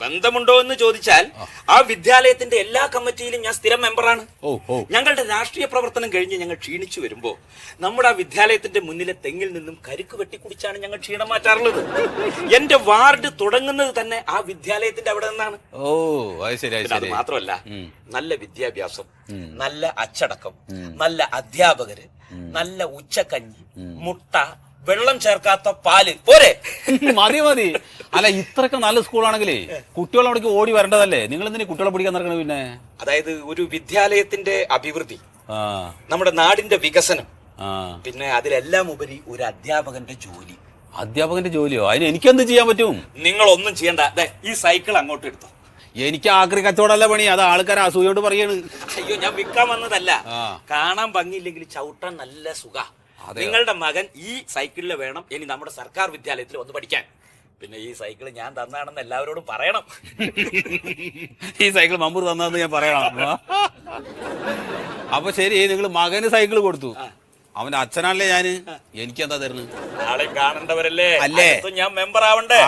ബന്ധമുണ്ടോ എന്ന് ചോദിച്ചാൽ ആ വിദ്യാലയത്തിന്റെ എല്ലാ കമ്മിറ്റിയിലും ഞാൻ സ്ഥിരം മെമ്പറാണ്. ഞങ്ങളുടെ രാഷ്ട്രീയ പ്രവർത്തനം കഴിഞ്ഞ് ഞങ്ങൾ ക്ഷീണിച്ചു വരുമ്പോ നമ്മുടെ ആ വിദ്യാലയത്തിന്റെ മുന്നിലെ തെങ്ങിൽ നിന്നും കരിക്ക് വെട്ടി കുടിച്ചാണ് ഞങ്ങൾ ക്ഷീണം മാറ്റാറുള്ളത്. എന്റെ വാർഡ് തുടങ്ങുന്നത് തന്നെ ആ വിദ്യാലയത്തിന്റെ അവിടെ നിന്നാണ്. ഓ അത് ശരി. അത് മാത്രമല്ല, നല്ല വിദ്യാഭ്യാസം, നല്ല അച്ചടക്കം, നല്ല അധ്യാപകര്, നല്ല ഉച്ചക്കഞ്ഞി, മുട്ട, വെള്ളം ചേർക്കാത്ത പാല് പോരെ. മതി മതി. അല്ല ഇത്രയൊക്കെ നല്ല സ്കൂളാണെങ്കിലേ കുട്ടികളെ അവിടേക്ക് ഓടി വരേണ്ടതല്ലേ? നിങ്ങൾ എന്തിനാ കുട്ടികളെ പിടിക്കാൻ നടക്കണത്? പിന്നെ അതായത് ഒരു വിദ്യാലയത്തിന്റെ അഭിവൃദ്ധി, നമ്മുടെ നാടിന്റെ വികസനം, പിന്നെ അതിലെല്ലാം ഉപരി ഒരു അധ്യാപകന്റെ ജോലി. അധ്യാപകന്റെ ജോലിയോ? അതിന് എനിക്കെന്ത് ചെയ്യാൻ പറ്റും? നിങ്ങൾ ഒന്നും ചെയ്യണ്ട. ഈ സൈക്കിൾ അങ്ങോട്ട് എടുത്തു. എനിക്ക് ആക്രി കച്ചവടമല്ല പണി, അത് ആൾക്കാരെ അസൂയോട് പറയാണ്. അയ്യോ ഞാൻ വിൽക്കാൻ വന്നതല്ല. കാണാൻ ഭംഗിയില്ലെങ്കിൽ ചവിട്ടാൻ നല്ല സുഖ. നിങ്ങളുടെ മകൻ ഈ സൈക്കിളിൽ വേണം ഇനി നമ്മുടെ സർക്കാർ വിദ്യാലയത്തിൽ വന്ന് പഠിക്കാൻ. പിന്നെ ഈ സൈക്കിൾ ഞാൻ തന്നാണെന്ന് എല്ലാവരോടും പറയണം. ഈ സൈക്കിൾ മമ്പൂർ തന്നാന്ന് ഞാൻ പറയണം. അപ്പൊ ശരി, നിങ്ങൾ മകന് സൈക്കിൾ കൊടുത്തു, അവന്റെ അച്ഛനാണല്ലേ ഞാന്, എനിക്കെന്താ തരുന്നത്? നാളെ കാണേണ്ടവരല്ലേ? അല്ലേ? ഞാൻ മെമ്പർ ആവണ്ടേ?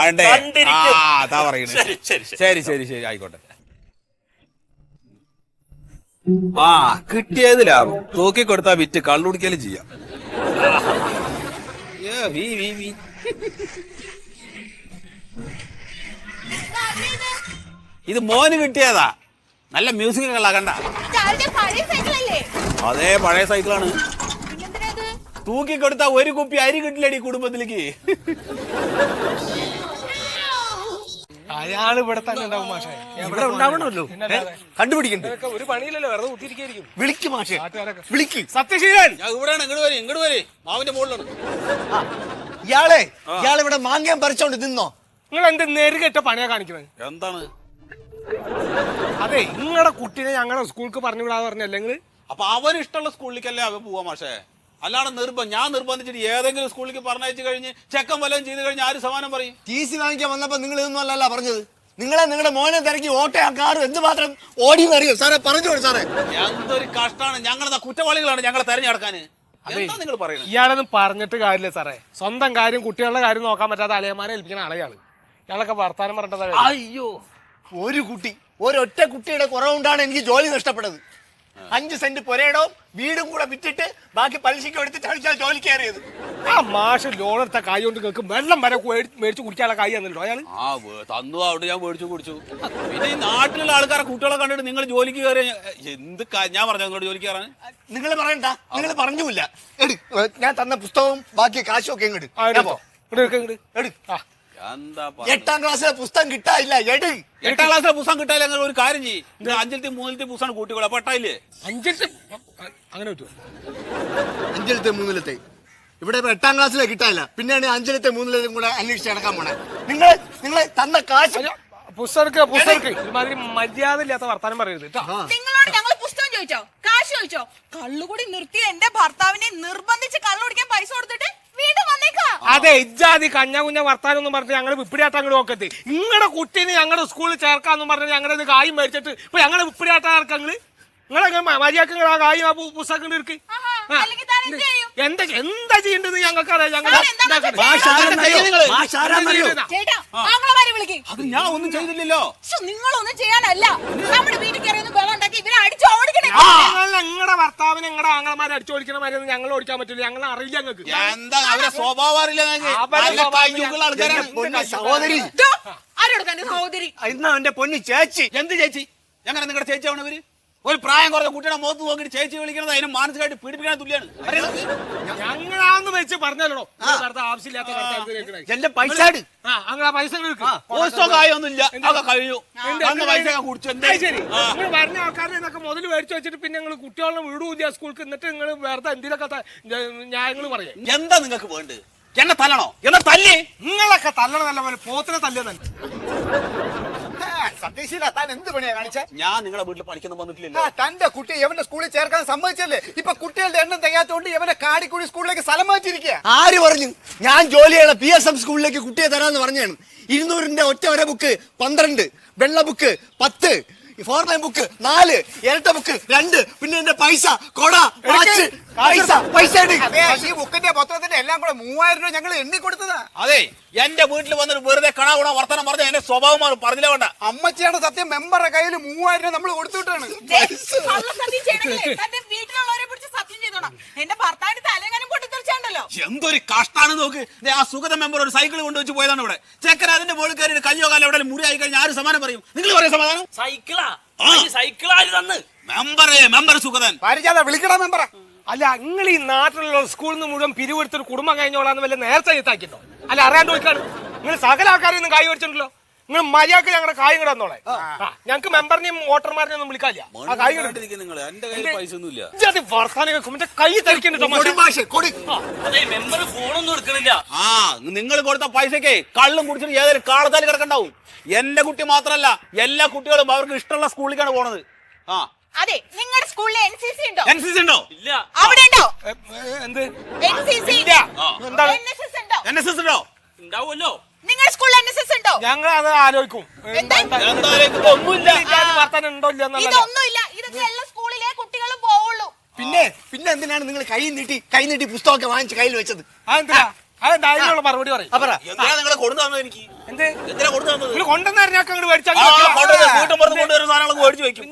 അതാ പറയുന്നത്. ശരി ശരി ശരി ആയിക്കോട്ടെ. ആ കിട്ടിയതിലാവും, തൂക്കി കൊടുത്താ വിറ്റ് കള്ളുടിക്കലും ചെയ്യാം. ഇത് മോന് കിട്ടിയതാ, നല്ല മ്യൂസിക് ഉള്ള കണ്ട. പഴയ സൈക്കിളല്ലേ? അതേ പഴയ സൈക്കിളാണ്. പിന്നെന്തിനാ ഇത്? തൂക്കി കൊടുത്താ ഒരു കുപ്പി അരി കിട്ടില്ലടി കുടുംബത്തിലേക്ക്. അയാൾ ഇവിടെ തന്നെ ഉണ്ടാവും മാഷേ. ഇവിടെ ഉണ്ടാവണമല്ലോ, കണ്ടുപിടിക്കണ്ടേ? ഒരു പണിയില്ലല്ലോ, വെറുതെ കുത്തിയിരിക്കും. വിളിക്ക് മാഷേ, വിളിക്ക്. സത്യശീലൻ ഞാൻ ഇവിടെയാണ്, ഇങ്ങോട്ട് വരെ മാവിന്റെ മുകളിലാണ്. ഇയാളിവിടെ മാങ്ങാൻ പറിച്ചോണ്ട് നിന്നോ? നിങ്ങൾ എന്ത് നെരുകെട്ട പണിയാ കാണിക്കുന്നത്? എന്താണ്? അതെ, നിങ്ങളുടെ കുട്ടീനെ ഞങ്ങളുടെ സ്കൂൾക്ക് പറഞ്ഞു വിടാന്ന് പറഞ്ഞല്ലേ നിങ്ങള്? അപ്പൊ അവന് ഇഷ്ടമുള്ള സ്കൂളിലേക്കല്ലേ അവൻ പോവാ മാഷേ, അല്ലാണ്ട് ഞാൻ നിർബന്ധിച്ചിട്ട് ഏതെങ്കിലും സ്കൂളിലേക്ക് പറഞ്ഞയച്ചു കഴിഞ്ഞ് ചെക്കൻ വല്ലതും ചെയ്ത് കഴിഞ്ഞാൽ ആര് സമാനം പറയും? ടി.സി. വാങ്ങിക്കാൻ വന്നപ്പോ നിങ്ങൾ ഇതൊന്നും അല്ലല്ല പറഞ്ഞത്. നിങ്ങളുടെ മോനെ തിരക്കി ഓട്ടയും കാറും എന്തുമാത്രം ഓടിയെന്നറിയോ സാറേ? പറഞ്ഞോളൂ സാറേ. എന്തൊരു കഷ്ടാണ്, ഞങ്ങളെ കുറ്റവാളികളാണ് ഞങ്ങളെ തെരഞ്ഞെടുക്കാന്. എന്താ നിങ്ങൾ പറയുന്നത്? ഇയാളൊന്നും പറഞ്ഞിട്ട് കാര്യമില്ല സാറേ. സ്വന്തം കാര്യം കുട്ടികളുടെ കാര്യം നോക്കാൻ പറ്റാത്ത അലയന്മാരെ ഏൽപ്പിക്കുന്ന ആളെയാണ് ഇയാളൊക്കെ വർത്താനം പറഞ്ഞത്. അയ്യോ, ഒരൊറ്റ കുട്ടിയുടെ കുറവുകൊണ്ടാണ് എനിക്ക് ജോലി നഷ്ടപ്പെട്ടത്. 5 സെന്റ് പുരയിടവും വീടും കൂടെ വിറ്റിട്ട് ബാക്കി പലിശയ്ക്ക് എടുത്തിട്ടാണ് ഞാൻ ജോലി കയറിയത്. ആ മാഷ് ലോൺ എടുത്ത കായ് കൊണ്ട് കേൾക്കും വെള്ളം വരെ മേടിച്ച് കുടിക്കാനുള്ള കായ് തന്നല്ലോ അയാൾ. തന്നു, അവിടെ ഞാൻ മേടിച്ചു കുടിച്ചു. പിന്നെ ഈ നാട്ടിലുള്ള ആൾക്കാരെ കുട്ടികളെ കണ്ടിട്ട് നിങ്ങൾ ജോലിക്ക് കയറി എന്ത് ഞാൻ പറഞ്ഞു നിങ്ങളോട് ജോലിക്ക് കയറാൻ? നിങ്ങൾ പറയണ്ട, നിങ്ങൾ പറഞ്ഞില്ല. ഞാൻ തന്ന പുസ്തകവും ബാക്കി കാശും ഒക്കെ ഇങ്ങോട്ട്. എന്താ 8ാം ക്ലാസ്സിലെ പുസ്തകം കിട്ടാനില്ല. 8ാം ക്ലാസ്സിലെ പുസ്തകം കിട്ടാനില്ല. ഒരു കാര്യം ചെയ്യും, 5ാമത്തെ 3ാമത്തെ പുസ്തകം കൂട്ടിക്കോളാം. പെട്ടായില്ലേ? 5 അങ്ങനെ പറ്റുമോ? 5ാമത്തെ 3ാമത്തെ ഇവിടെ 8ാം ക്ലാസ്സിലെ കിട്ടാനില്ല. പിന്നെയാണ് 5ാമത്തെ 3ാമത്തെ കൂടെ അന്വേഷിച്ച് നടക്കാൻ പോണേ. നിങ്ങൾ തന്ന കാശ് പുസ്തകം ഇമാതിരി മര്യാദ ഇല്ലാത്ത വർത്താനം പറയരുത് കേട്ടോ. നിങ്ങളോട് ഞങ്ങൾ പുസ്തകം ചോദിച്ചോ, കാശ് ചോദിച്ചോ? കള്ളുകൂടി നിർത്തിയ എന്റെ ഭർത്താവിനെ നിർബന്ധിച്ച് കള്ളു കുടിക്കാൻ പൈസ കൊടുത്തിട്ട് വീണ്ടും വന്നേക്കാ. അതെ, ഇജ്ജാതി കഞ്ഞ കുഞ്ഞ വർത്താനം ഒന്നും പറഞ്ഞിട്ട് ഞങ്ങള് വിപ്പിടിയാട്ടം അങ്ങോട്ട് നോക്കത്ത്. നിങ്ങളുടെ കുട്ടീനെ ഞങ്ങളുടെ സ്കൂളിൽ ചേർക്കാന്ന് പറഞ്ഞിട്ട് ഞങ്ങളുടെ കായും മേടിച്ചിട്ട് ഇപ്പൊ ഞങ്ങളെ വിപ്പിടിയാട്ടം ഇറക്കങ്ങള് നിങ്ങളെ മര്യാദ ആ കായും ആ പുസ്തകം എടുക്ക്. അല്ലെങ്കിൽ താൻ എന്ത് ചെയ്യും? എന്താ ചെയ്യേണ്ടത് ഞങ്ങൾക്കറിയാം. ചേട്ടാ, ആങ്ങളമാരെ വിളിക്ക്. അത് ഞാൻ ഒന്നും ചെയ്തില്ലല്ലോ. നിങ്ങളൊന്നും ചെയ്യാനല്ല, നമ്മുടെ വീട്ടിൽ കയറിയൊന്നും വെള്ളം ഉണ്ടാക്കി ഇവരെ അടിച്ചു ഓടിക്കണേ. നിങ്ങളുടെ ഭർത്താവിനെ നിങ്ങളുടെ ആങ്ങളമാരെ അടിച്ചു ഓടിക്കണ മാതിരി ഞങ്ങൾ ഓടിക്കാൻ പറ്റില്ല. ഞങ്ങൾ അറിയില്ല ഞങ്ങൾക്ക്. എന്താ അവരെ സ്വഭാവം അറിയില്ല സഹോദരി ആരോട് എന്റെ സഹോദരി? ഇന്ന് എന്റെ പൊന്നി ചേച്ചി. എന്ത് ചേച്ചി? ഞങ്ങനെ നിങ്ങളുടെ ചേച്ചി ആവണ ഇവര്? ഒരു പ്രായം കുറഞ്ഞ കുട്ടിയുടെ മുഖത്ത് നോക്കിയിട്ട് ചേച്ചി വിളിക്കുന്നത് അതിന് മാനസികമായിട്ട് പീഡിപ്പിക്കാൻ തുല്യാണ്. ഞങ്ങളാന്ന് വെച്ച് പറഞ്ഞല്ലോ ആവശ്യമില്ലാത്ത എന്റെ പൈസ അങ്ങനെ പൈസ ഒന്നുമില്ല, അതൊക്കെ കഴിഞ്ഞു. പൈസ കുടിച്ചു. ശരി, നിങ്ങൾ വരുന്ന ആൾക്കാരെ എന്നൊക്കെ മുതൽ മേടിച്ചു വെച്ചിട്ട് പിന്നെ നിങ്ങൾ കുട്ടികളെ വിടൂല്ല സ്കൂൾക്ക്. എന്നിട്ട് നിങ്ങൾ വേറെ എന്തിനൊക്കെ ന്യായങ്ങൾ പറയാം. എന്താ നിങ്ങൾക്ക് വേണ്ടത്? എന്നെ തല്ലണോ? എന്നാ തല്ലി. നിങ്ങളൊക്കെ തല്ലണ നല്ല പോലെ പോത്തിനെ തല്ലിയതല്ല. സതീശീല, താൻ എന്ത് പണിയാ കാണിച്ചേ? ഞാൻ നിങ്ങളുടെ വീട്ടിൽ പഠിക്കുന്ന വന്നിട്ടില്ലല്ലോ. തന്റെ കുട്ടി എവന്റെ സ്കൂളിൽ ചേർക്കാൻ സമ്മതിച്ചല്ലേ? ഇപ്പൊ കുട്ടികളുടെ എണ്ണം തികയാത്തോണ്ട് എവനെ കാടിക്കുടി സ്കൂളിലേക്ക് സ്ഥലം മാറ്റിയിരിക്കുക. ആര് പറഞ്ഞു? ഞാൻ ജോലി ചെയ്യണ PSM സ്കൂളിലേക്ക് കുട്ടിയെ തരാന്ന് പറഞ്ഞാണ്. 200ന്റെ ഒറ്റ വരെ ബുക്ക് 12, വെള്ള ബുക്ക് 10, ഫോർലൈൻ ബുക്ക് 4, ഇരട്ട ബുക്ക് 2, പിന്നെ എന്റെ പൈസ കൊട പൈസ ഈ ബുക്കിന്റെ മൊത്തത്തിന്റെ എല്ലാം കൂടെ 3000 രൂപ ഞങ്ങൾ എണ്ണി കൊടുത്തതാ. അതെ, എന്റെ വീട്ടിൽ വന്നിട്ട് വെറുതെ കണാകുണ വർത്തനം പറഞ്ഞ എന്റെ സ്വഭാവം പറഞ്ഞില്ല വേണ്ട. അമ്മച്ചിയുടെ സത്യം മെമ്പറുടെ കയ്യിൽ 3000 രൂപ നമ്മൾ കൊടുത്തുവിട്ടാണ്. തന്റെ വീട്ടിലുള്ളവരെ പിടിച്ച് സത്യം ചെയ്തോണം. എന്റെ ഭർത്താവിന്റെ തലങ്ങാനും പൊട്ടിത്തെറിച്ചാണ്ടല്ലോ. എന്തൊരു കഷ്ടാണ് നോക്ക്. ആ സുഗത മെമ്പർ ഒരു സൈക്കിൾ കൊണ്ടുവച്ച് പോയതാണ് ഇവിടെ. ചെക്കൻ അതിന്റെ മുകളിൽ കയറി കയ്യോ കാലം എവിടെ മുറി ആയി കഴിഞ്ഞാൽ ആര് സമാനം പറയും? നിങ്ങൾ പറയും സമാധാനം? സൈക്കിളാര് തന്ന്? മെമ്പർ സുഗതൻ. പരിചാത വിളിക്കടാ മെമ്പറ. അല്ല, നിങ്ങൾ ഈ നാട്ടിലുള്ള സ്കൂളിൽ നിന്ന് മുഴുവൻ പിരിവെടുത്തൊരു കുടുംബം കഴിഞ്ഞോളാന്ന് വല്ല നേരത്തെ എത്താക്കിട്ടോ? അല്ല, അറിയാണ്ട് പോയിക്കാണ് നിങ്ങൾ സകല ആൾക്കാരെയൊന്നും കായ് മേടിച്ചിട്ടുണ്ടല്ലോ. നിങ്ങൾ മര്യാദക്ക് ഞങ്ങളുടെ കായ് കൂടെ തന്നോളെ. ഞങ്ങൾക്ക് മെമ്പറിനെയും വോട്ടർമാരെയും ഒന്നും വിളിക്കാല്ല. ആ കായ് വർത്താനം കേൾക്കുമ്പോ കൈ തരിക്കുന്നുണ്ടോ? മെമ്പർ ഫോണൊന്നും എടുക്കണില്ല. ആ, നിങ്ങൾ കൊടുത്ത പൈസക്ക് കള്ളും കുടിച്ചിട്ട് ഏതൊരു കാളത്താല് കിടക്കണ്ടാവും. എന്റെ കുട്ടി മാത്രല്ല, എല്ലാ കുട്ടികളും അവർക്ക് ഇഷ്ടമുള്ള സ്കൂളിലേക്കാണ് പോണത്. ആ, അതെ, നിങ്ങളുടെ സ്കൂളിൽ NCC ഉണ്ടോ? NCC ഉണ്ടോ? ഇല്ല. അവിടെ ഉണ്ടോ? എന്ത് NCC എന്താണ്? NSS ഉണ്ടോ? NSS ഉണ്ടോ? ഉണ്ടാവുമല്ലോ. നിങ്ങളുടെ സ്കൂളിൽ NSS ഉണ്ടോ? ഞങ്ങൾ അത് ആലോചിക്കും. ഒന്നുമില്ല. വർത്താനം ഉണ്ടോ ഇല്ല? ഇതൊന്നുമില്ല. ഇതൊക്കെ എല്ലാ സ്കൂളിലെ കുട്ടികളും പോവുള്ളൂ. പിന്നെ എന്തിനാണ് നിങ്ങൾ കൈ നീട്ടി പുസ്തകമൊക്കെ വാങ്ങിച്ച് കയ്യിൽ വെച്ചത്? അതെന്താ അതിനുള്ള മറുപടി പറയും. എന്തിനാ നിങ്ങളെ കൊടുത്തു തന്നത്? എനിക്ക് എന്ത് എന്തിനാ കൊടുത്തു തന്നത്? നിങ്ങൾ കൊണ്ടുവന്നായിരുന്നു ഞങ്ങൾക്ക് അങ്ങോട്ട് മേടിച്ചാൽ കൊണ്ടുവരുന്ന സാധനങ്ങളൊക്കെ മേടിച്ചു വെക്കും.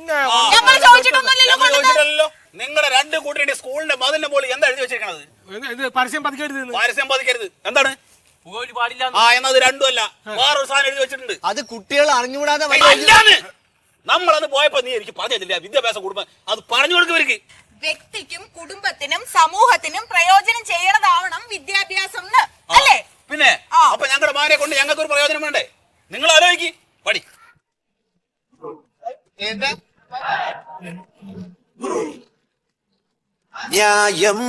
ഞങ്ങൾ ചോദിച്ചിട്ടൊന്നുമില്ലല്ലോ. ചോദിച്ചിട്ടല്ലോ. നിങ്ങളുടെ 2 കൂട്ടരുടെ സ്കൂളിന്റെ മതിലിന്റെ പോലെ എന്താ എഴുതി വെച്ചിരിക്കണത്? പരസ്യം പതിക്കരുത്. പരസ്യം പതിക്കരുത്. എന്താണ്? പുകവലി പാടില്ല. ആ, എന്നത് രണ്ടും അല്ല, വേറൊരു സാധനം എഴുതി വെച്ചിട്ടുണ്ട്. അത് കുട്ടികൾ അറിഞ്ഞുകൂടാതെ നമ്മളത് പോയപ്പോ നീ എനിക്ക് പറഞ്ഞില്ല വിദ്യാഭ്യാസ കുടുംബം അത് പറഞ്ഞു കൊടുക്കവർക്ക്. വ്യക്തിക്കും കുടുംബത്തിനും സമൂഹത്തിനും പ്രയോജനം ചെയ്യണതാവണം വിദ്യാഭ്യാസം, അല്ലേ? പിന്നെ അപ്പൊ ഞങ്ങളുടെ ഭാര്യയെ കൊണ്ട് ഞങ്ങൾക്ക് ഒരു പ്രയോജനം വേണ്ടേ? നിങ്ങൾ ആലോചിക്ക്, പടി. ന്യായം